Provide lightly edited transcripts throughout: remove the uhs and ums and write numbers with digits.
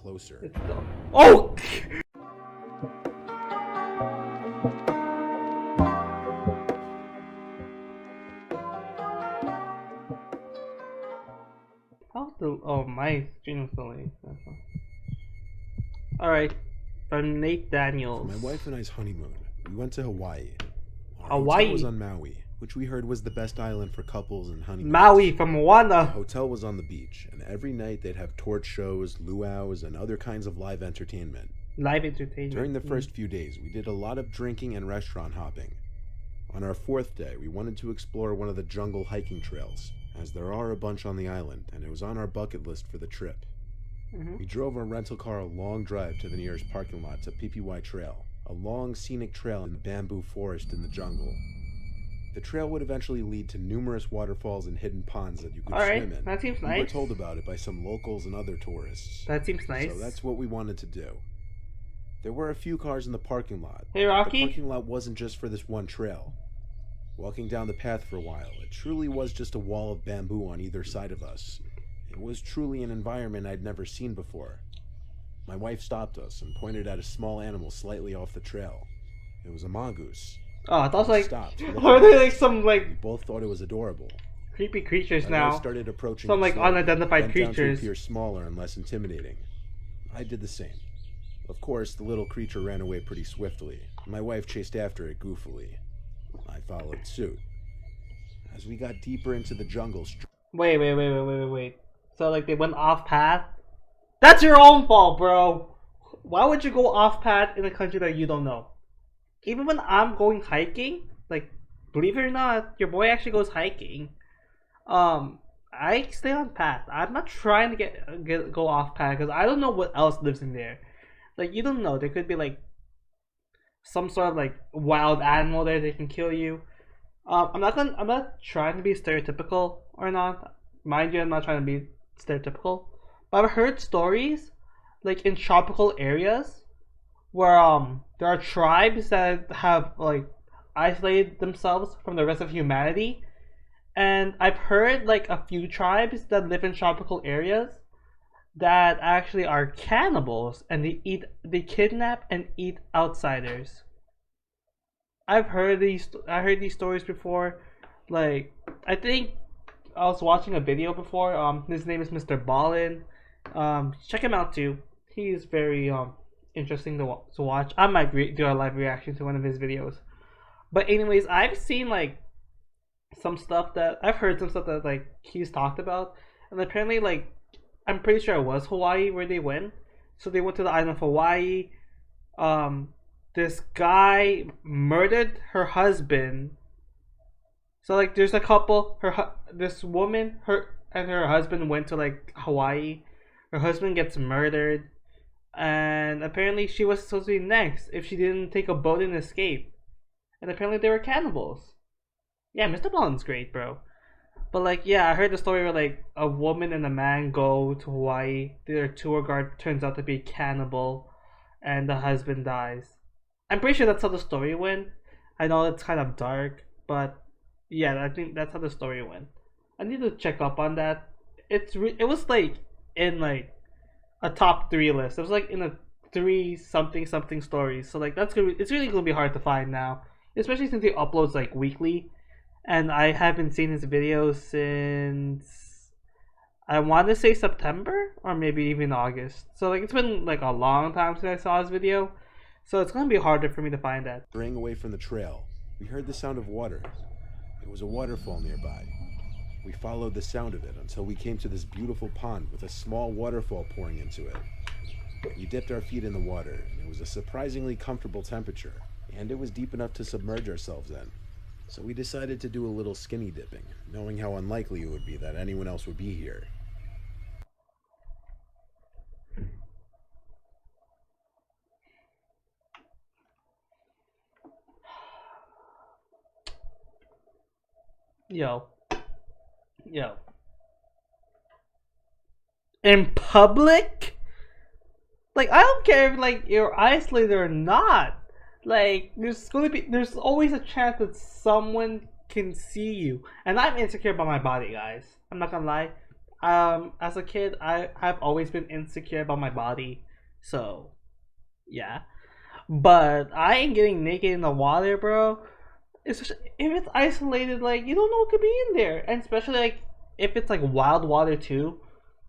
closer. Oh! Oh, my stream is delayed. Alright, from Nate Daniels. For my wife and I's honeymoon, we went to Hawaii. Our Hawaii? hotel was on Maui, which we heard was the best island for couples and honeymoons. Maui from The Moana. hotel was on the beach, and every night they'd have torch shows, luau's, and other kinds of live entertainment. Live entertainment. During the first few days, we did a lot of drinking and restaurant hopping. On our fourth day, we wanted to explore one of the jungle hiking trails, as there are a bunch on the island, and it was on our bucket list for the trip. We drove our rental car a long drive to the nearest parking lot to PPY Trail, a long scenic trail in the bamboo forest in the jungle. The trail would eventually lead to numerous waterfalls and hidden ponds that you could swim in. That seems nice. We were told about it by some locals and other tourists. That seems nice. So that's what we wanted to do. There were a few cars in the parking lot. Hey, Rocky? The parking lot wasn't just for this one trail. Walking down the path for a while, it truly was just a wall of bamboo on either side of us. It was truly an environment I'd never seen before. My wife stopped us and pointed at a small animal slightly off the trail. It was a mongoose. Oh, I thought like, stopped. are they like some We like both thought it was adorable. creepy creatures My now? wife started approaching Some it like slowly, unidentified bent down to creatures. appear smaller and less intimidating. I did the same. Of course, the little creature ran away pretty swiftly. My wife chased after it goofily. I followed suit. As we got deeper into the jungle... Wait. So like they went off path? That's your own fault, bro. Why would you go off path in a country that you don't know? Even when I'm going hiking, like believe it or not, your boy actually goes hiking. I stay on path. I'm not trying to go off path because I don't know what else lives in there. Like you don't know. There could be like some sort of like wild animal there that can kill you. I'm not trying to be stereotypical or not. Mind you, I'm not trying to be stereotypical. But I've heard stories like in tropical areas where there are tribes that have like isolated themselves from the rest of humanity. And I've heard like a few tribes that live in tropical areas that actually are cannibals and they kidnap and eat outsiders. I heard these stories before. Like I think I was watching a video before. His name is Mr. Ballin. Check him out too. He's very interesting to watch. I might do a live reaction to one of his videos. But anyways, I've seen like some stuff that I've heard some stuff that like he's talked about, and apparently like I'm pretty sure it was Hawaii where they went. So they went to the island of Hawaii. This guy murdered her husband. So like there's a couple, this woman, her husband went to like Hawaii. Her husband gets murdered, and apparently she was supposed to be next if she didn't take a boat and escape. And apparently they were cannibals. Yeah, Mr. Bond's great, bro. But like, yeah, I heard the story where like a woman and a man go to Hawaii. Their tour guide turns out to be a cannibal, and the husband dies. I'm pretty sure that's how the story went. I know it's kind of dark, but yeah, I think that's how the story went. I need to check up on that. It was like in like a top 3 list. It was like in a 3 something stories. So like it's really gonna be hard to find now, especially since he uploads like weekly, and I haven't seen his videos since I want to say September or maybe even August. So like it's been like a long time since I saw his video. So it's gonna be harder for me to find that. Straying away from the trail, we heard the sound of water. It was a waterfall nearby. We followed the sound of it until we came to this beautiful pond with a small waterfall pouring into it. We dipped our feet in the water, and it was a surprisingly comfortable temperature, and it was deep enough to submerge ourselves in. So we decided to do a little skinny dipping, knowing how unlikely it would be that anyone else would be here. Yo. In public? Like, I don't care if like you're isolated or not. Like, there's always a chance that someone can see you. And I'm insecure about my body, guys. I'm not gonna lie. as a kid, I've always been insecure about my body, so yeah. But I ain't getting naked in the water, bro. Especially if it's isolated, like you don't know what could be in there, and especially like if it's like wild water too,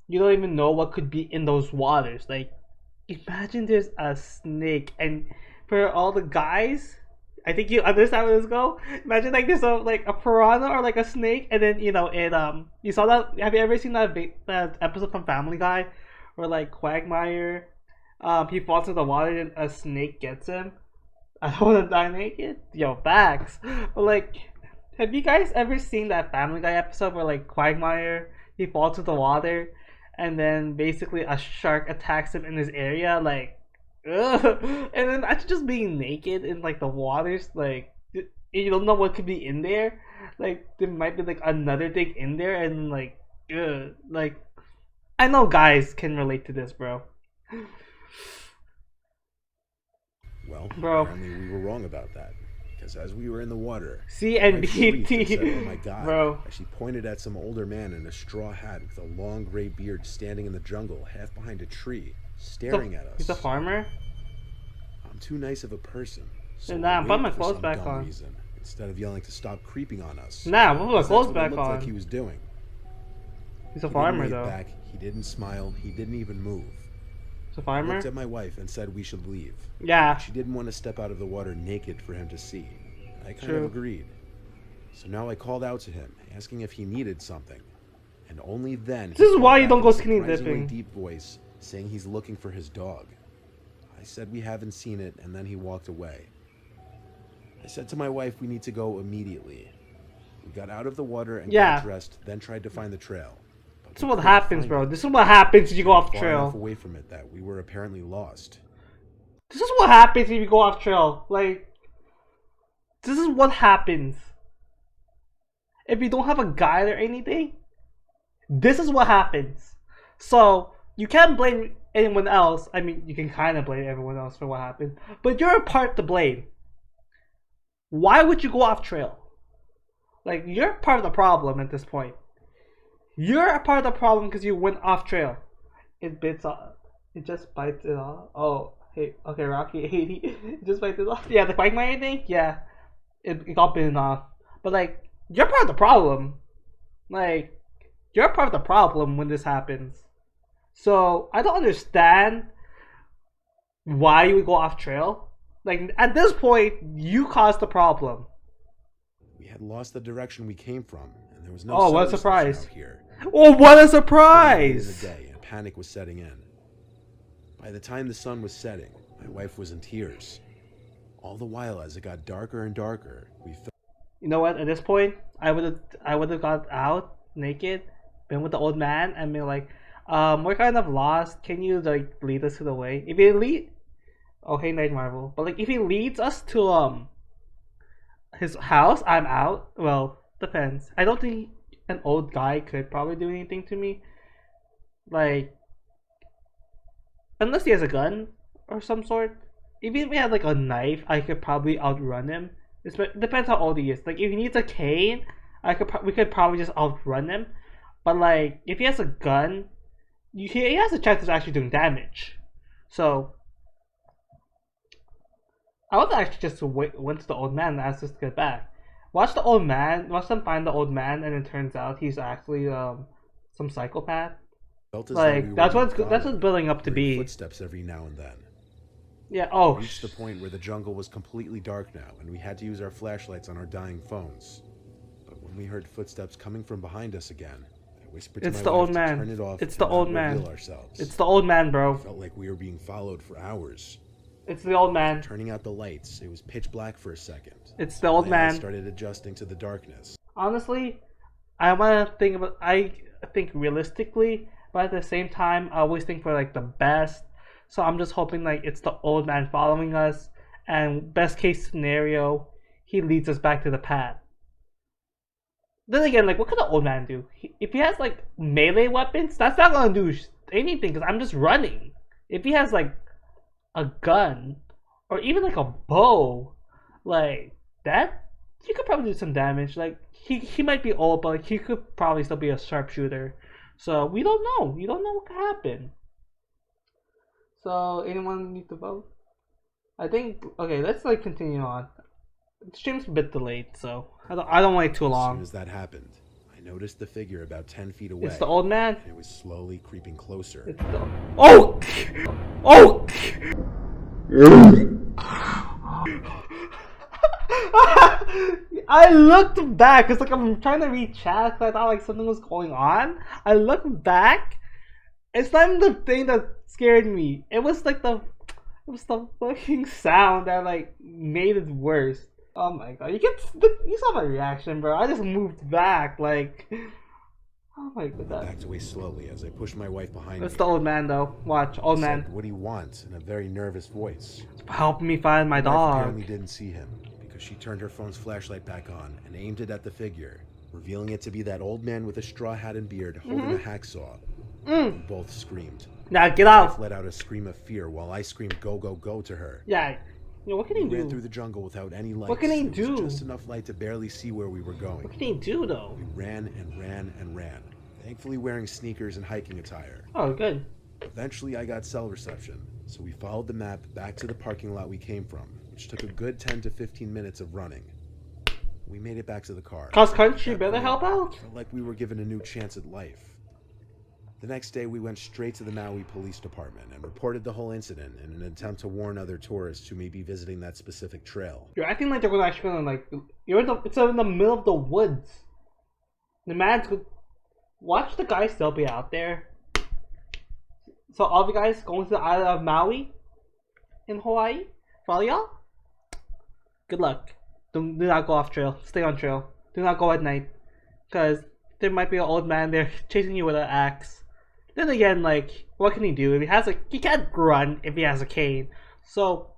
you don't even know what could be in those waters. Like, imagine there's a snake, and for all the guys, I think you understand where this go. Imagine like there's a piranha or like a snake, and then you saw that. Have you ever seen that episode from Family Guy, where like Quagmire, he falls into the water and a snake gets him. I don't want to die naked. Yo, facts. But like, have you guys ever seen that Family Guy episode where like Quagmire he falls into the water, and then basically a shark attacks him in his area, like, ugh. And then actually just being naked in like the waters, like you don't know what could be in there. Like there might be like another thing in there, and like, ugh. Like I know guys can relate to this, bro. Well, Bro. apparently we were wrong about that. Because as we were in the water, C and my wife shrieked and BT, said, "Oh my God," bro. as she pointed at some older man in a straw hat with a long gray beard standing in the jungle, half behind a tree, staring at us. He's a farmer. I'm too nice of a person. So Nah, I I'm putting waited my for clothes some back dumb on. reason, instead of yelling to stop creeping on us. Nah, put my Because clothes that's what it back looked like on. he was doing. He's a He farmer didn't wave though. back, he didn't smile, he didn't even move. He's a He farmer. looked at my wife and said we should leave. Yeah. She didn't want to step out of the water naked for him to see. I kind True. of agreed. So now I called out to him, asking if he needed something. And only then This is called why you back don't in go a skinny surprisingly dipping. deep voice, saying he's looking for his dog. I said we haven't seen it, and then he walked away. I said to my wife we need to go immediately. We got out of the water and Yeah. got dressed, then tried to find the trail. But This is we what couldn't happens, find bro. it. This is what happens if you go off Far enough trail. away from it that we were apparently lost. This is what happens if you go off trail. Like, this is what happens. If you don't have a guide or anything, this is what happens. So, you can't blame anyone else. I mean, you can kind of blame everyone else for what happened. But you're a part to blame. Why would you go off trail? Like, you're part of the problem at this point. You're a part of the problem because you went off trail. It bits off. It just bites it off. Oh, hey, okay, Rocky 80. It just bites it off. Yeah, the Quagmire thing? Yeah. It got bitten off. But, like, you're part of the problem. Like, you're part of the problem when this happens. So, I don't understand why you would go off trail. Like, at this point, you caused the problem. We had lost the direction we came from, and there was no Oh, what a service surprise. station out here. Oh, what a In surprise! the day, and panic was setting in. By the time the sun was setting, my wife was in tears. All the while, as it got darker and darker, we felt You know what? At this point, I would have got out naked, been with the old man, and been like, we're kind of lost. Can you like lead us to the way? If he lead, oh hey Night Marvel, but like if he leads us to his house, I'm out. Well, depends. I don't think an old guy could probably do anything to me. Like, unless he has a gun or some sort. Even if he had like a knife, I could probably outrun him. It depends how old he is. Like if he needs a cane, we could probably just outrun him. But like if he has a gun, he has a chance of actually doing damage. So I would actually just went to the old man and asked us to get back. Watch them find the old man, and it turns out he's actually some psychopath. as though Like we were that's being what's that's followed. what's building up to Heard be. footsteps every now and then. Yeah. We Oh. reached the point where the jungle was completely dark now, and we had to use our flashlights on our dying phones. But when we heard footsteps coming from behind us again, I whispered to It's my the wife old to man. turn it off It's and the not old man. reveal ourselves. It's the old man, It bro. felt like we were being followed for hours. It's the old man. Turning out the lights, it was pitch black for a second. It's the old My eyes man. started adjusting to the darkness. Honestly, I think realistically, but at the same time, I always think for like the best. So I'm just hoping like it's the old man following us, and best case scenario, he leads us back to the path. Then again, like what could the old man do? If he has like melee weapons, that's not gonna do anything because I'm just running. If he has like a gun or even like a bow, like that, he could probably do some damage. Like he might be old, but like, he could probably still be a sharpshooter. So we don't know. We don't know what could happen. So anyone need to vote? I think okay. Let's like continue on. The stream's a bit delayed, so I don't wait too As long. soon as that happened, I noticed the figure about 10 feet away. It's the old man. And it was slowly creeping closer. It's the oh oh. I looked back because like I'm trying to read chat because I thought like something was going on. I looked back. It's not even the thing that scared me. It was like the fucking sound that like made it worse. Oh my god! You saw my reaction, bro. I just moved back like. Oh my god. I backed away slowly as I pushed my wife behind me. That's the old man though. Watch, old He man. said, "What do you want?" in a very nervous voice. Help me find my wife dog. apparently didn't see him because she turned her phone's flashlight back on and aimed it at the figure, revealing it to be that old man with a straw hat and beard holding a hacksaw. We both screamed. Now get My out. wife let out a scream of fear while I screamed, "Go, go, go!" to her. Yeah. You know, what can he We ran do? through the jungle without any lights. What can he There was do? just enough light to barely see where we were going. What can he do though? We ran and ran and ran, thankfully wearing sneakers and hiking attire. Oh, good. Eventually, I got cell reception, so we followed the map back to the parking lot we came from, which took a good 10 to 15 minutes of running. We made it back to the car. Cross country At that better point, help out. Felt like we were given a new chance at life. The next day, we went straight to the Maui Police Department and reported the whole incident in an attempt to warn other tourists who may be visiting that specific trail. You're acting like they're gonna like it's in the middle of the woods. The man's good. Watch the guys still be out there. So all of you guys going to the island of Maui in Hawaii? For all y'all? Good luck. Do not go off trail. Stay on trail. Do not go at night. Because there might be an old man there chasing you with an axe. Then again, like, what can he do? If he can't run if he has a cane. So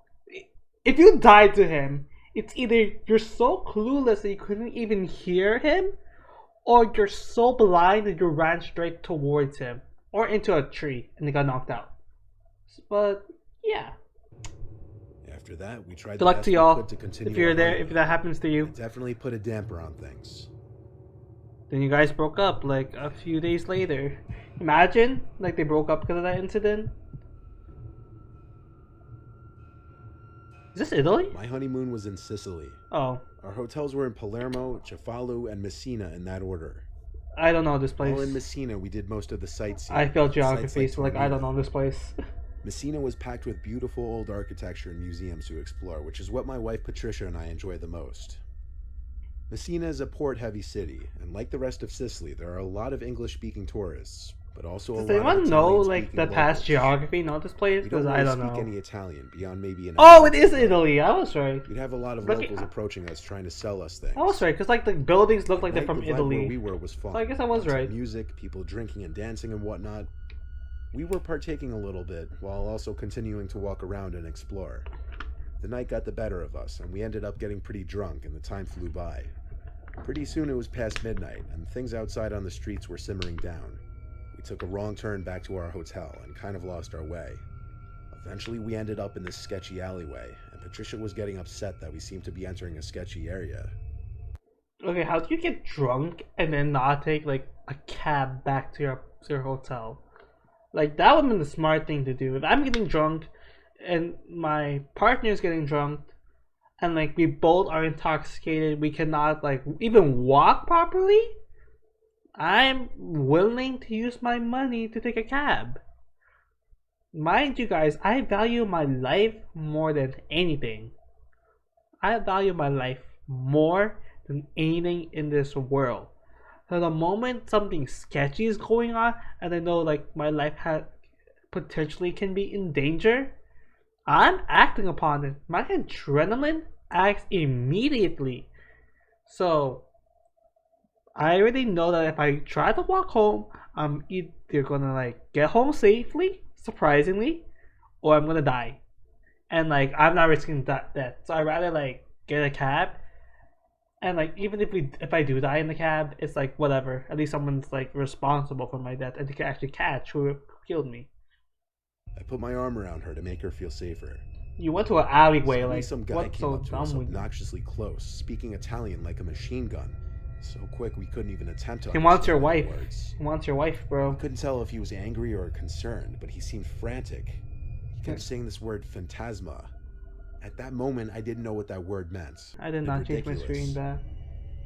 if you die to him, it's either you're so clueless that you couldn't even hear him, or you're so blind that you ran straight towards him or into a tree and they got knocked out. But yeah. After that, we tried Good luck best to we y'all. could to continue If you're our there, honeymoon. if that happens to you. It definitely put a damper on things. Then you guys broke up like a few days later. Imagine like they broke up because of that incident. Is this Italy? My honeymoon was in Sicily. Oh, Our hotels were in Palermo, Cefalu, and Messina in that order. I don't know this place. While in Messina, we did most of the sightseeing. I failed Sites geography, so like I don't Torino. know this place. Messina was packed with beautiful old architecture and museums to explore, which is what my wife Patricia and I enjoy the most. Messina is a port-heavy city, and like the rest of Sicily, there are a lot of English-speaking tourists, but also Does a lot anyone of know Italian-speaking like the locals. past geography? Know this place? We don't Because really I don't speak know. any Italian beyond maybe an. Oh, it is Italy. I was right. We'd have a lot of Look, locals approaching us trying to sell us things. I was right because like the buildings look like At they're night, from the vibe where we Italy. were was fun. So I guess I was Lots of right. Music, people drinking and dancing and whatnot. We were partaking a little bit while also continuing to walk around and explore. The night got the better of us, and we ended up getting pretty drunk, and the time flew by. Pretty soon it was past midnight, and things outside on the streets were simmering down. We took a wrong turn back to our hotel and kind of lost our way. Eventually we ended up in this sketchy alleyway, and Patricia was getting upset that we seemed to be entering a sketchy area. Okay, how do you get drunk and then not take like a cab back to your hotel? Like that would have been the smart thing to do. If I'm getting drunk and my partner is getting drunk and like we both are intoxicated, we cannot like even walk properly, I'm willing to use my money to take a cab. Mind you guys, I value my life more than anything. I value my life more than anything in this world. So the moment something sketchy is going on and I know like my life potentially can be in danger, I'm acting upon it. My adrenaline acts immediately. So I already know that if I try to walk home, I'm either gonna like get home safely, surprisingly, or I'm gonna die. And like I'm not risking that death. So I'd rather like get a cab. And like even if I do die in the cab, it's like whatever. At least someone's like responsible for my death and they can actually catch who killed me. I put my arm around her to make her feel safer. You went to an alleyway, Suddenly like some guy what's came so up to us dumb with you? obnoxiously close, speaking Italian like a machine gun, So quick we couldn't even attempt to He wants your understand wife. the words. He wants your wife, bro. I couldn't tell if he was angry or concerned, but he seemed frantic. He kept saying this word phantasma. At that moment, I didn't know what that word meant. I did not change my screen back.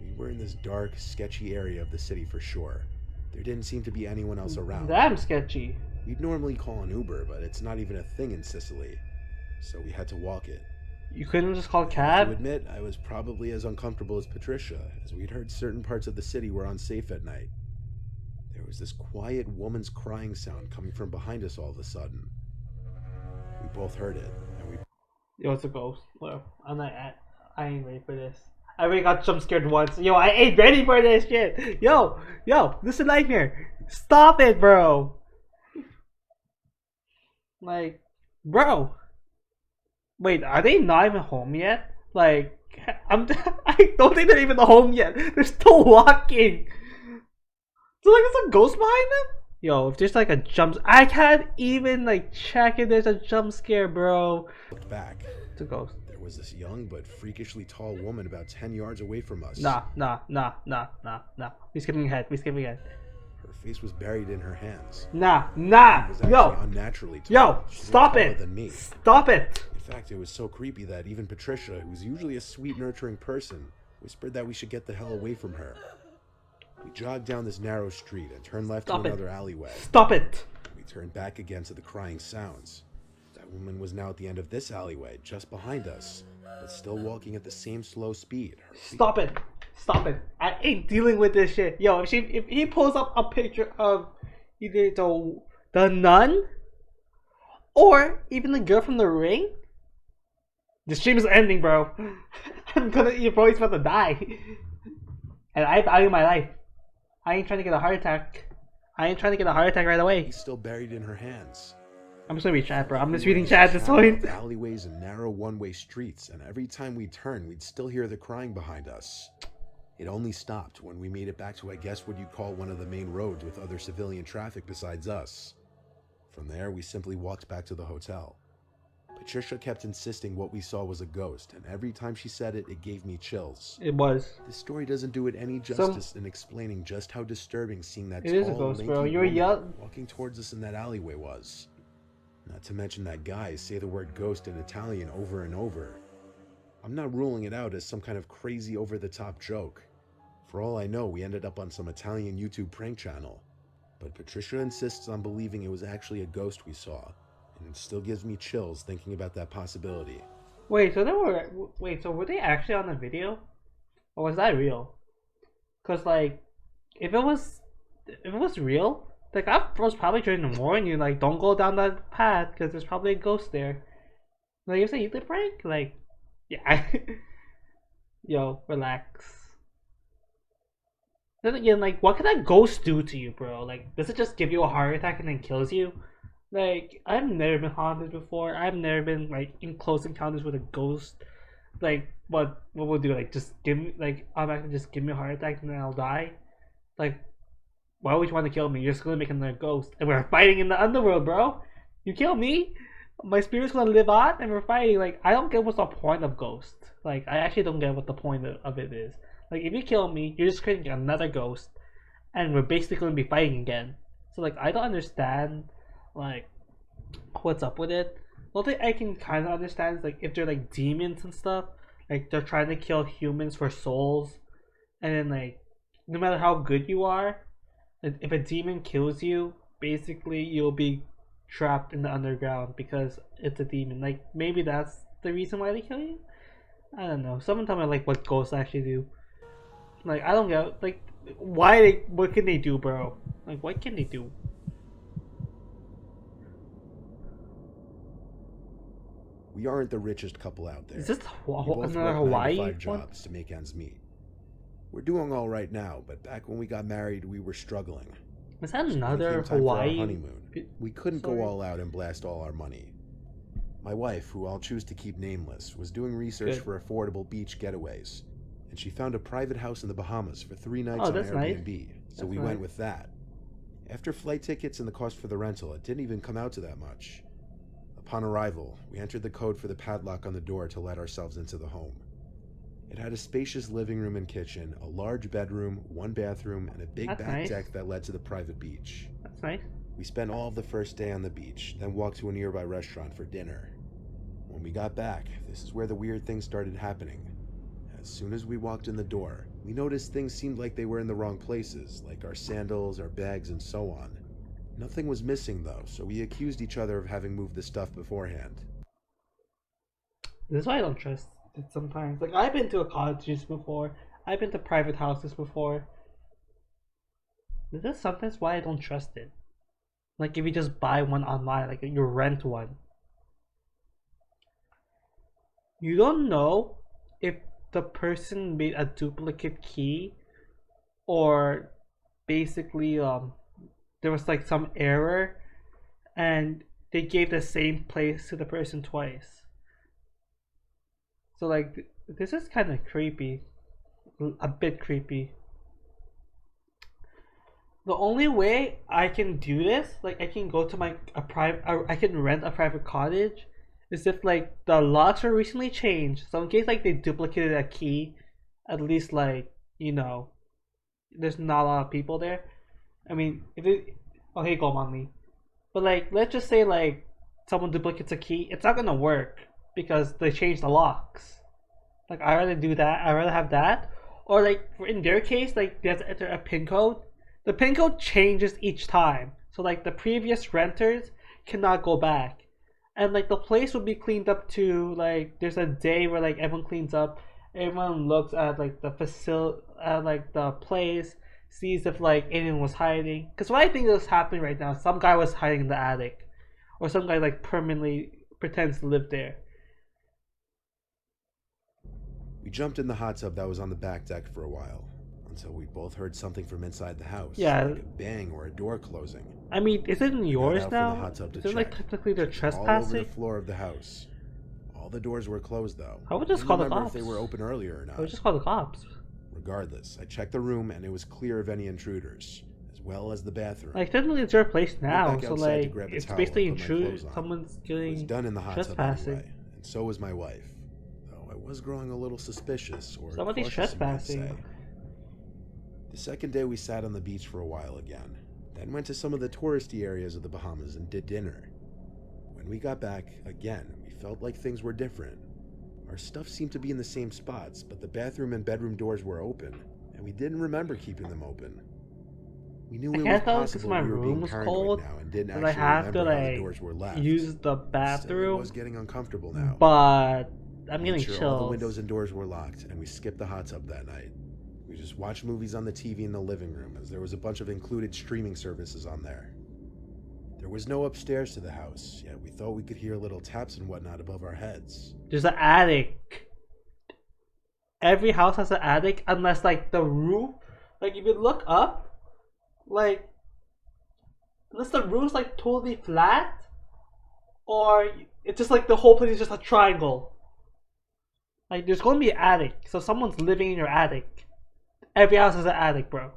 We were in this dark, sketchy area of the city for sure. There didn't seem to be anyone else around. Damn sketchy. We'd normally call an Uber, but it's not even a thing in Sicily. So we had to walk it. You couldn't just call I have cab? to admit, I was probably as uncomfortable as Patricia, as we'd heard certain parts of the city were unsafe at night. There was this quiet woman's crying sound coming from behind us all of a sudden. We both heard it, and we... Yo, it's a ghost. Well, I ain't ready for this. I already got jump scared once. Yo, I ain't ready for this shit. Yo, Mr.Nightmare. Stop it, bro. Like, bro. Wait, are they not even home yet? Like, I don't think they're even home yet. They're still walking. So like, there's a ghost behind them? Yo, if there's like a jump, I can't even like check if there's a jump scare, bro. looked back. It's a ghost. There was this young but freakishly tall woman about 10 yards away from us. Nah. We skipping ahead. Her face was buried in her hands. Nah. It was actually Yo, unnaturally tall. yo, She looked stop taller it. than me. Stop it. In fact, it was so creepy that even Patricia, who's usually a sweet, nurturing person, whispered that we should get the hell away from her. We jogged down this narrow street and turned left Stop to it. another alleyway. Stop it. We turned back again to the crying sounds. That woman was now at the end of this alleyway, just behind us, but still walking at the same slow speed. Her feet... Stop it. I ain't dealing with this shit. Yo, if he pulls up a picture of either the nun or even the girl from The Ring, the stream is ending, bro. Your boy's about to die. And I value my life. I ain't trying to get a heart attack right away. He's still buried in her hands. I'm just gonna read chat, bro. I'm just reading chat at this point. Alleyways and narrow one-way streets, and every time we turned, we'd still hear the crying behind us. It only stopped when we made it back to, I guess, what you'd call one of the main roads with other civilian traffic besides us. From there, we simply walked back to the hotel. Patricia kept insisting what we saw was a ghost, and every time she said it, it gave me chills. It was. This story doesn't do it any justice in explaining just how disturbing seeing that It is a tall, ghost, lanky bro. You're woman young. walking towards us in that alleyway was. Not to mention that guys say the word ghost in Italian over and over. I'm not ruling it out as some kind of crazy over-the-top joke. For all I know, we ended up on some Italian YouTube prank channel. But Patricia insists on believing it was actually a ghost we saw, and it still gives me chills thinking about that possibility. Wait, so were they actually on the video? Or was that real? Cause like, if it was real, like I was probably trying to warn you, like don't go down that path, cause there's probably a ghost there. Like you say you did prank, like, yeah. Yo, relax. Then again, like, what can that ghost do to you, bro? Like, does it just give you a heart attack and then kills you? Like, I've never been haunted before. I've never been like in close encounters with a ghost. Like, what will do? Like, just give me automatically just give me a heart attack and then I'll die. Like, why would you want to kill me? You're just gonna make another ghost, and we're fighting in the underworld, bro. You kill me, my spirit's gonna live on, and we're fighting. Like, I don't get what's the point of ghost. Like, I actually don't get what the point of it is. Like, if you kill me, you're just creating another ghost, and we're basically gonna be fighting again. So like, I don't understand like what's up with it. The only thing I can kind of understand is like if they're like demons and stuff, like they're trying to kill humans for souls, and then like no matter how good you are, if a demon kills you, basically you'll be trapped in the underground because it's a demon. Like maybe that's the reason why they kill you. I don't know. Someone tell me like what ghosts actually do. Like I don't get like what can they do, bro? Like what can they do? We aren't the richest couple out there. Is this We both another work Hawaii 9 to 5 one? jobs to make ends meet. We're doing all right now, but back when we got married, we were struggling. Is that When it another came time for our Hawaii? honeymoon, we couldn't Sorry. go all out and blast all our money. My wife, who I'll choose to keep nameless, was doing research Good. for affordable beach getaways, and she found a private house in the Bahamas for 3 nights Oh, on that's nice. Airbnb, so That's we nice. went with that. After flight tickets and the cost for the rental, it didn't even come out to that much. Upon arrival, we entered the code for the padlock on the door to let ourselves into the home. It had a spacious living room and kitchen, a large bedroom, one bathroom, and a big That's back nice. deck that led to the private beach. That's nice. We spent all of the first day on the beach, then walked to a nearby restaurant for dinner. When we got back, this is where the weird things started happening. As soon as we walked in the door, we noticed things seemed like they were in the wrong places, like our sandals, our bags, and so on. Nothing was missing though, so we accused each other of having moved the stuff beforehand. This is why I don't trust it sometimes. Like, I've been to cottages before. I've been to private houses before. This is sometimes why I don't trust it. Like, if you just buy one online, like you rent one, you don't know if the person made a duplicate key, or basically there was like some error and they gave the same place to the person twice. So like this is kind of creepy, a bit creepy. The only way I can do this, like I can go to I can rent a private cottage, is if like the locks were recently changed. So in case like they duplicated a key, at least like there's not a lot of people there. I mean, if it okay, go on me, but like let's just say like someone duplicates a key, it's not gonna work because they changed the locks. Like I rather do that. I rather have that, or like in their case, like they have to enter a PIN code. The PIN code changes each time, so like the previous renters cannot go back, and like the place will be cleaned up to like there's a day where like everyone cleans up, everyone looks at like the facility, at like the place, sees if like anyone was hiding. Because what I think is happening right now, some guy was hiding in the attic, or some guy like permanently pretends to live there. We jumped in the hot tub that was on the back deck for a while, until we both heard something from inside the house. Yeah. Like a bang or a door closing. I mean, is it in yours now? The hot tub to is it like check. technically they're All over trespassing? the floor of the house. All the doors were closed though. I would just call the remember cops. if they were open earlier or not. I would just call the cops. Regardless, I checked the room and it was clear of any intruders, as well as the bathroom. Like technically it's your place now, so outside to like grab a it's towel basically and put my clothes intrude. on. Someone's It was getting done in the hot tub trespassing. anyway, and so was my wife. Though I was growing a little suspicious, or Somebody's cautious, you might trespassing. say. The second day we sat on the beach for a while again, then went to some of the touristy areas of the Bahamas and did dinner. When we got back, again, we felt like things were different. Our stuff seemed to be in the same spots, but the bathroom and bedroom doors were open, and we didn't remember keeping them open. We knew I it can't was tell because possible my we were room being was paranoid cold, now and didn't but I actually have to remember how the like doors were left. use the Still, it bathroom. was getting uncomfortable now. But I'm Made getting sure chills. all the windows and doors were locked, and we skipped the hot tub that night. We just watched movies on the TV in the living room, as there was a bunch of included streaming services on there. There was no upstairs to the house, yet we thought we could hear little taps and whatnot above our heads. There's an attic. Every house has an attic, unless like the roof. Like if you look up, like unless the roof's like totally flat, or it's just like the whole place is just a triangle. Like there's going to be an attic, so someone's living in your attic. Every house has an attic, bro.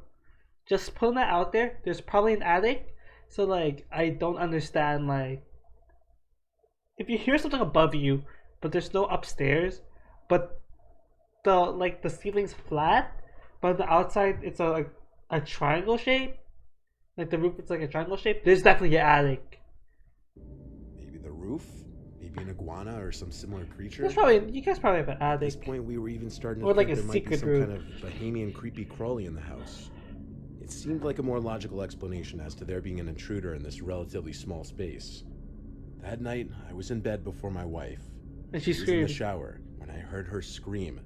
Just putting that out there. There's probably an attic, so like I don't understand like if you hear something above you, but there's no upstairs, but the ceiling's flat, but the outside it's a triangle shape. Like the roof, it's like a triangle shape. There's definitely an attic. Maybe the roof? Maybe an iguana or some similar creature? You guys probably have an At this attic. point, we were even starting to Or think like a there might be secret some room. kind of Bahamian creepy crawly in the house. It seemed like a more logical explanation as to there being an intruder in this relatively small space. That night, I was in bed before my wife. And she was in the screamed. shower when I heard her scream.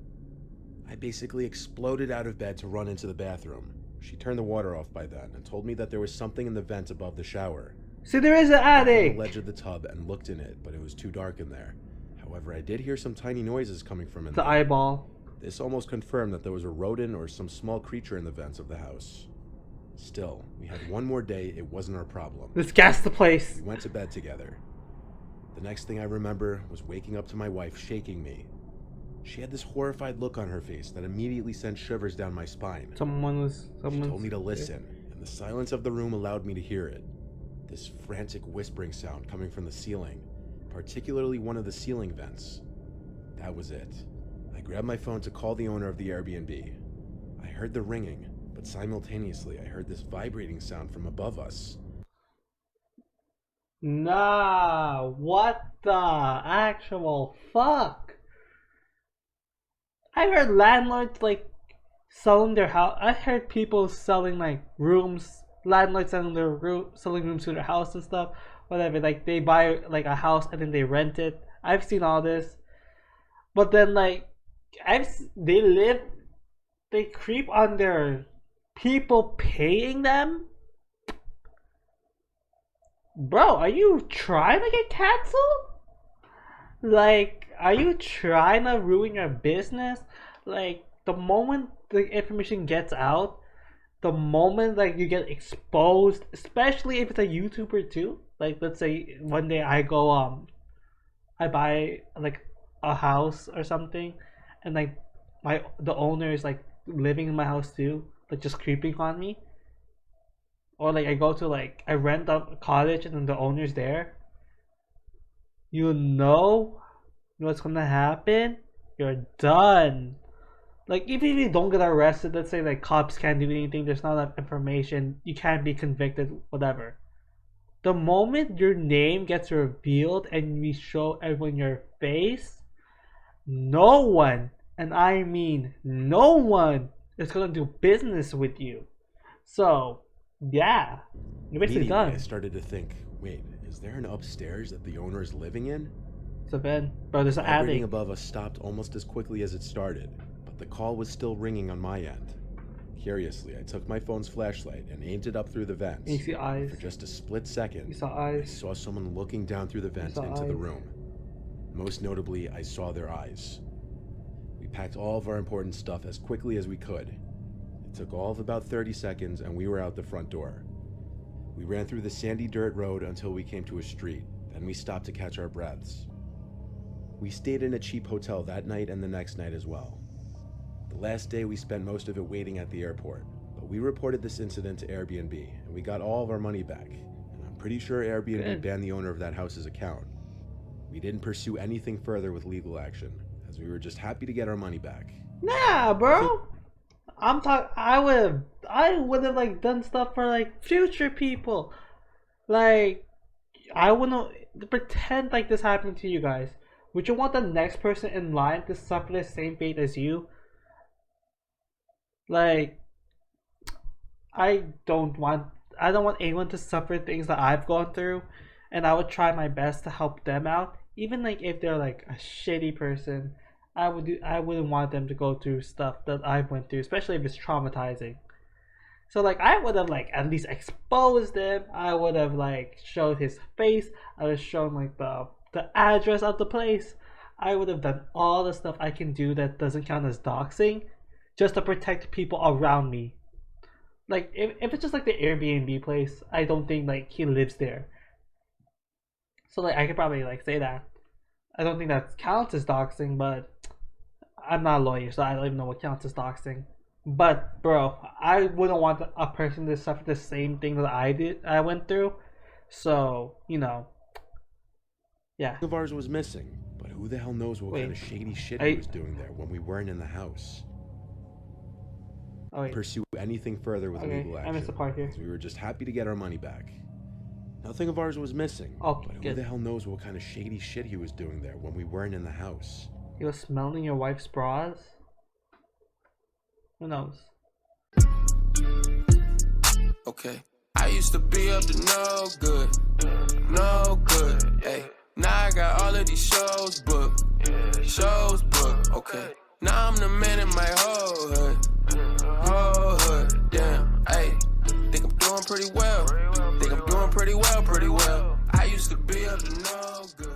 I basically exploded out of bed to run into the bathroom. She turned the water off by then and told me that there was something in the vent above the shower. See, there is an I got on attic. the ledge of the tub and looked in it, but it was too dark in there. However, I did hear some tiny noises coming from in The there. eyeball. This almost confirmed that there was a rodent or some small creature in the vents of the house. Still, we had one more day, it wasn't our problem. Let's gas the place. We went to bed together. The next thing I remember was waking up to my wife shaking me. She had this horrified look on her face that immediately sent shivers down my spine. She told me to listen, and the silence of the room allowed me to hear it. This frantic whispering sound coming from the ceiling, particularly one of the ceiling vents. That was it. I grabbed my phone to call the owner of the Airbnb. I heard the ringing, but simultaneously I heard this vibrating sound from above us. Nah, what the actual fuck? I heard landlords like selling their house. I heard people selling like rooms, landlords selling selling rooms to their house and stuff. Whatever, like they buy like a house and then they rent it. I've seen all this, but then like they creep on their people paying them. Bro, are you trying to get canceled? Like, are you trying to ruin your business? Like, the moment the information gets out, the moment like you get exposed, especially if it's a YouTuber too. Like, let's say one day I go I buy like a house or something, and like the owner is like living in my house too, like just creeping on me. Or like I go to like I rent a cottage and then the owner's there. You know what's gonna happen? You're done. Like even if you don't get arrested, let's say like cops can't do anything, there's not enough information, you can't be convicted, whatever. The moment your name gets revealed and we show everyone your face, no one, and I mean no one, is gonna do business with you. So yeah, you're basically Immediately, done. I started to think, wait, is there an upstairs that the owner is living in? It's a bed. Bro, there's an Vibrating attic. above us stopped almost as quickly as it started, but the call was still ringing on my end. Curiously, I took my phone's flashlight and aimed it up through the vents. You see eyes. For just a split second, You saw I eyes. saw someone looking down through the vents saw into the eyes. room. Most notably, I saw their eyes. We packed all of our important stuff as quickly as we could. It took all of about 30 seconds and we were out the front door. We ran through the sandy dirt road until we came to a street, then we stopped to catch our breaths. We stayed in a cheap hotel that night and the next night as well. The last day we spent most of it waiting at the airport, but we reported this incident to Airbnb and we got all of our money back, and I'm pretty sure Airbnb Good. banned the owner of that house's account. We didn't pursue anything further with legal action, as we were just happy to get our money back. Nah, bro. I would have like done stuff for like future people. Like I wouldn't pretend like this happened to you guys. Would you want the next person in line to suffer the same fate as you? Like I don't want anyone to suffer things that I've gone through, and I would try my best to help them out. Even like if they're like a shitty person, I wouldn't want them to go through stuff that I went through, especially if it's traumatizing. So like I would have like at least exposed him. I would have like showed his face. I would have shown like the address of the place. I would have done all the stuff I can do that doesn't count as doxing, just to protect people around me. Like if it's just like the Airbnb place, I don't think like he lives there. So like I could probably like say that. I don't think that counts as doxing, but I'm not a lawyer, so I don't even know what counts as doxing. But bro, I wouldn't want a person to suffer the same thing that I went through. So, you know. Yeah. Of ours was missing, but who the hell knows what kind of shady shit he was doing there when we weren't in the house. Pursue anything further with legal action. I missed the part here. We were just happy to get our money back. Nothing of ours was missing, but who the hell knows what kind of shady shit he was doing there when we weren't in the house. He was smelling your wife's bras? Who knows? Okay, I used to be up to no good, hey. Now I got all of these shows booked, okay. Now I'm the man in my whole hood, damn, hey. Think I'm doing pretty well, pretty well. I used to be up to no good.